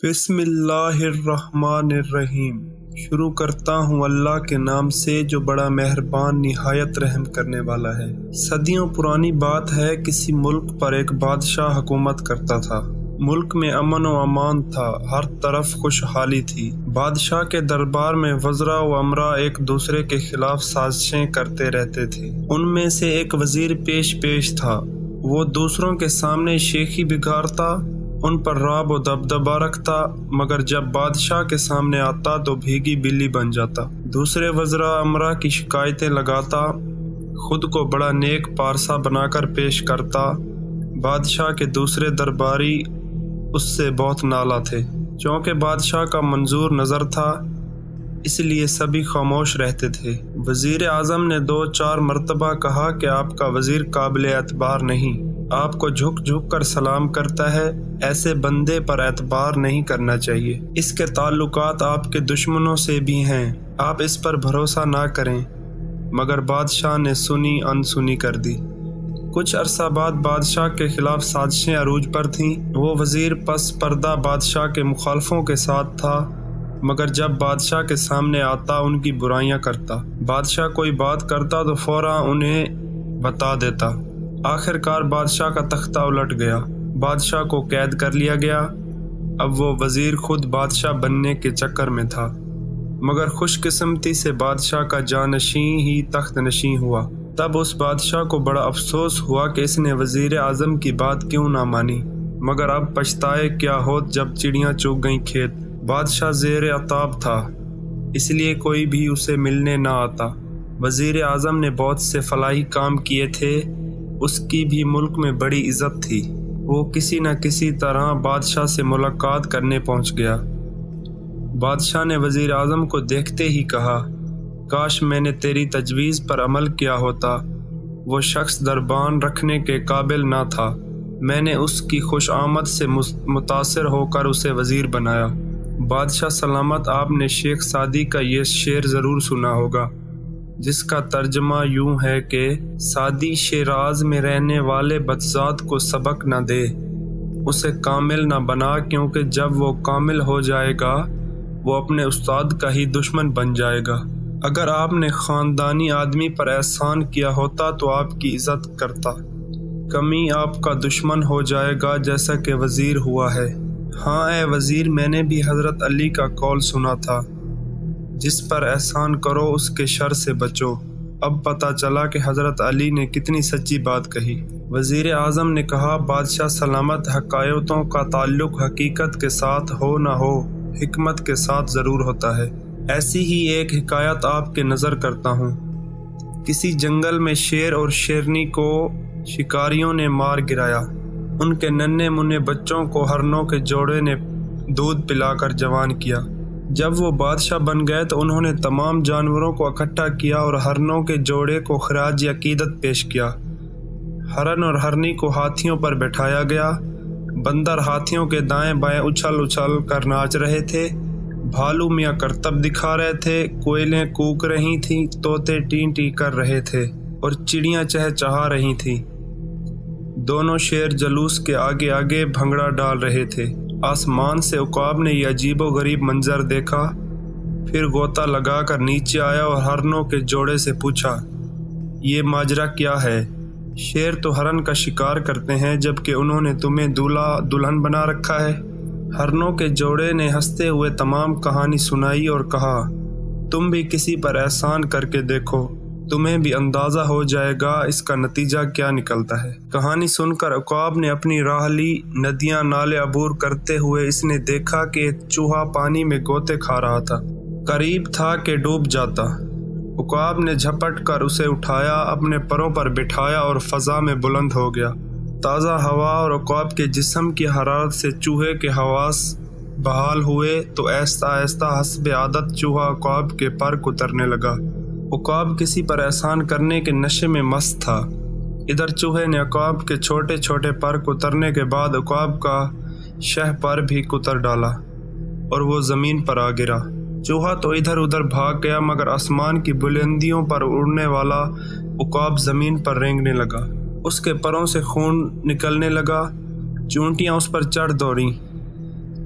بسم اللہ الرحمن الرحیم۔ شروع کرتا ہوں اللہ کے نام سے جو بڑا مہربان نہایت رحم کرنے والا ہے۔ صدیوں پرانی بات ہے، کسی ملک پر ایک بادشاہ حکومت کرتا تھا۔ ملک میں امن و امان تھا، ہر طرف خوشحالی تھی۔ بادشاہ کے دربار میں وزراء و امراء ایک دوسرے کے خلاف سازشیں کرتے رہتے تھے۔ ان میں سے ایک وزیر پیش تھا، وہ دوسروں کے سامنے شیخی بگاڑتا، ان پر رعب و دبدبہ رکھتا، مگر جب بادشاہ کے سامنے آتا تو بھیگی بلی بن جاتا۔ دوسرے وزراء امراء کی شکایتیں لگاتا، خود کو بڑا نیک پارسا بنا کر پیش کرتا۔ بادشاہ کے دوسرے درباری اس سے بہت نالاں تھے۔ چونکہ بادشاہ کا منظور نظر تھا، اس لیے سبھی خاموش رہتے تھے۔ وزیر اعظم نے 2-4 مرتبہ کہا کہ آپ کا وزیر قابل اعتبار نہیں، آپ کو جھک کر سلام کرتا ہے، ایسے بندے پر اعتبار نہیں کرنا چاہیے۔ اس کے تعلقات آپ کے دشمنوں سے بھی ہیں، آپ اس پر بھروسہ نہ کریں۔ مگر بادشاہ نے سنی انسنی کر دی۔ کچھ عرصہ بعد بادشاہ کے خلاف سازشیں عروج پر تھیں۔ وہ وزیر پس پردہ بادشاہ کے مخالفوں کے ساتھ تھا، مگر جب بادشاہ کے سامنے آتا ان کی برائیاں کرتا۔ بادشاہ کوئی بات کرتا تو فوراً انہیں بتا دیتا۔ آخر کار بادشاہ کا تختہ الٹ گیا، بادشاہ کو قید کر لیا گیا۔ اب وہ وزیر خود بادشاہ بننے کے چکر میں تھا، مگر خوش قسمتی سے بادشاہ کا جانشین ہی تخت نشین ہوا۔ تب اس بادشاہ کو بڑا افسوس ہوا کہ اس نے وزیر اعظم کی بات کیوں نہ مانی، مگر اب پچھتائے کیا ہوت جب چڑیاں چگ گئیں کھیت۔ بادشاہ زیر عتاب تھا، اس لیے کوئی بھی اسے ملنے نہ آتا۔ وزیر اعظم نے بہت سے فلاحی کام کیے تھے، اس کی بھی ملک میں بڑی عزت تھی۔ وہ کسی نہ کسی طرح بادشاہ سے ملاقات کرنے پہنچ گیا۔ بادشاہ نے وزیر اعظم کو دیکھتے ہی کہا، کاش میں نے تیری تجویز پر عمل کیا ہوتا۔ وہ شخص دربان رکھنے کے قابل نہ تھا، میں نے اس کی خوش آمد سے متاثر ہو کر اسے وزیر بنایا۔ بادشاہ سلامت، آپ نے شیخ سعدی کا یہ شعر ضرور سنا ہوگا، جس کا ترجمہ یوں ہے کہ سعدی شیراز میں رہنے والے بدذات کو سبق نہ دے، اسے کامل نہ بنا، کیونکہ جب وہ کامل ہو جائے گا وہ اپنے استاد کا ہی دشمن بن جائے گا۔ اگر آپ نے خاندانی آدمی پر احسان کیا ہوتا تو آپ کی عزت کرتا، کمی آپ کا دشمن ہو جائے گا جیسا کہ وزیر ہوا ہے۔ ہاں اے وزیر، میں نے بھی حضرت علی کا قول سنا تھا، جس پر احسان کرو اس کے شر سے بچو۔ اب پتہ چلا کہ حضرت علی نے کتنی سچی بات کہی۔ وزیر اعظم نے کہا، بادشاہ سلامت، حکایتوں کا تعلق حقیقت کے ساتھ ہو نہ ہو، حکمت کے ساتھ ضرور ہوتا ہے۔ ایسی ہی ایک حکایت آپ کے نظر کرتا ہوں۔ کسی جنگل میں شیر اور شیرنی کو شکاریوں نے مار گرایا۔ ان کے ننھے منھے بچوں کو ہرنوں کے جوڑے نے دودھ پلا کر جوان کیا۔ جب وہ بادشاہ بن گئے تو انہوں نے تمام جانوروں کو اکٹھا کیا اور ہرنوں کے جوڑے کو خراج عقیدت پیش کیا۔ ہرن اور ہرنی کو ہاتھیوں پر بٹھایا گیا، بندر ہاتھیوں کے دائیں بائیں اچھل کر ناچ رہے تھے، بھالو میاں کرتب دکھا رہے تھے، کوئلیں کوک رہی تھیں، طوطے ٹیں ٹیں کر رہے تھے اور چڑیاں چہچہا رہی تھیں۔ دونوں شیر جلوس کے آگے آگے بھنگڑا ڈال رہے تھے۔ آسمان سے عقاب نے یہ عجیب و غریب منظر دیکھا، پھر غوطہ لگا کر نیچے آیا اور ہرنوں کے جوڑے سے پوچھا، یہ ماجرا کیا ہے؟ شیر تو ہرن کا شکار کرتے ہیں، جبکہ انہوں نے تمہیں دولہا دلہن بنا رکھا ہے۔ ہرنوں کے جوڑے نے ہنستے ہوئے تمام کہانی سنائی اور کہا، تم بھی کسی پر احسان کر کے دیکھو، تمہیں بھی اندازہ ہو جائے گا اس کا نتیجہ کیا نکلتا ہے۔ کہانی سن کر عقاب نے اپنی راہ لی۔ ندیاں نالے عبور کرتے ہوئے اس نے دیکھا کہ ایک چوہا پانی میں غوطے کھا رہا تھا، قریب تھا کہ ڈوب جاتا۔ عقاب نے جھپٹ کر اسے اٹھایا، اپنے پروں پر بٹھایا اور فضا میں بلند ہو گیا۔ تازہ ہوا اور عقاب کے جسم کی حرارت سے چوہے کے حواس بحال ہوئے تو آہستہ آہستہ حسب عادت چوہا عقاب کے پر اترنے لگا۔ عقاب کسی پر احسان کرنے کے نشے میں مست تھا۔ ادھر چوہے نے عقاب کے چھوٹے چھوٹے پر اترنے کے بعد عقاب کا شہ پر بھی کتر ڈالا اور وہ زمین پر آ گرا۔ چوہا تو ادھر ادھر بھاگ گیا، مگر آسمان کی بلندیوں پر اڑنے والا عقاب زمین پر رینگنے لگا۔ اس کے پروں سے خون نکلنے لگا، چونٹیاں اس پر چڑھ دوڑیں۔